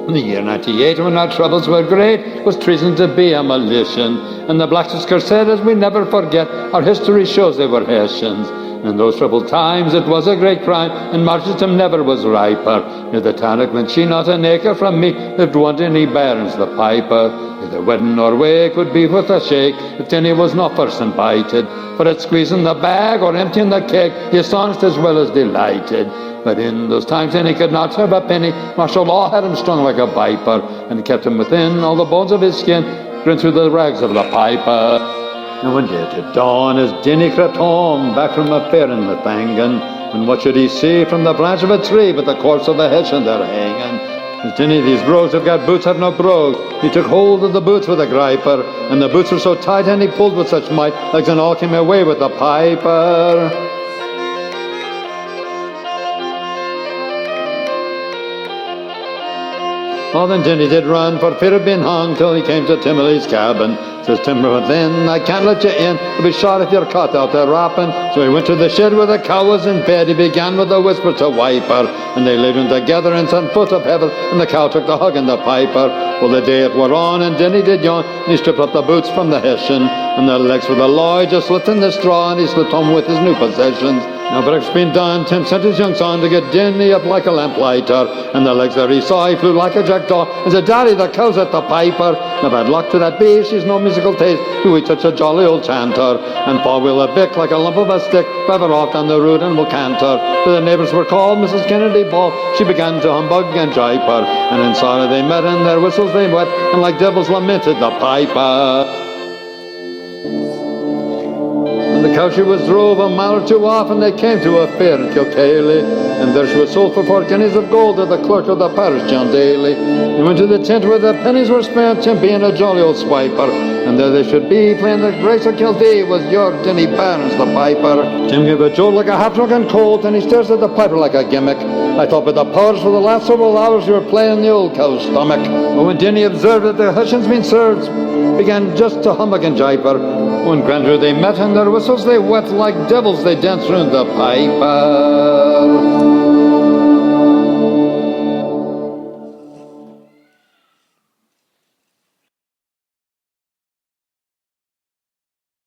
In the year 98, when our troubles were great, it was treason to be a Milesian. And the black-whiskers said, as we never forget, our history shows they were Hessians. In those troubled times it was a great crime, and martyrdom never was riper. Near the town of Glenshee, not an acre from me, lived one Denny Barons the piper. Neither weddin nor wake would be worth a shake if Denny was not first invited. For at squeezin the bag or emptyin the keg, he astonished as well as delighted. But in those times Denny could not have a penny. Martial law had him strung like a viper, and kept him within all the bones of his skin, grinned through the rags of the piper. And one day at dawn, as Denny crept home, back from a fair in Lathangan, and what should he see from the branch of a tree but the corpse of a Hessian there hanging? As Denny, these brogues have got boots, have no brogues. He took hold of the boots with a griper, and the boots were so tight and he pulled with such might, legs and all came away with the piper. Oh, then Denny did run for fear of being hung till he came to Timothy's cabin. Says Timber within, I can't let you in, you'll be shot if you're caught out there rapping. So he went to the shed where the cow was in bed. He began with a whisper to wipe her, and they laid them together in some foot of heaven, and the cow took the hug and the piper. Well, the day it wore on, and Denny did yawn, and he stripped up the boots from the Hessian, and the legs for the law, he just slipped in the straw, and he slipped home with his new possessions. Now breakfast being done, Tim sent his young son to get Denny up like a lamplighter, and the legs there he saw, he flew like a jackdaw, and said, Daddy, the cow's at the piper. Now bad luck to that beast, she's no musical taste, do we touch a jolly old chanter, and fall will a bick like a lump of a stick, drive her off down the road and we'll canter. For the neighbours were called Mrs. Kennedy Ball, she began to humbug and jipe her, and in sorrow they met, and their whistles they wet, and like devils lamented the piper. The cow she was drove a mile or two off, and they came to a fair in Kilkaley, and there she was sold for 4 guineas of gold to the clerk of the parish, John Daly. They went to the tent where the pennies were spent, Tim being a jolly old swiper, and there they should be, playing the Grace of Kildee with your Denny Barons the piper. Tim gave a jolt like a half-drunken colt, and he stares at the piper like a gimmick. I thought with the powers for the last several hours you were playing the old cow's stomach. But when Denny observed that the Hessians been served, began just to humbug and jipe her. When grandeur they met, and their whistles they wet, like devils they danced round the piper.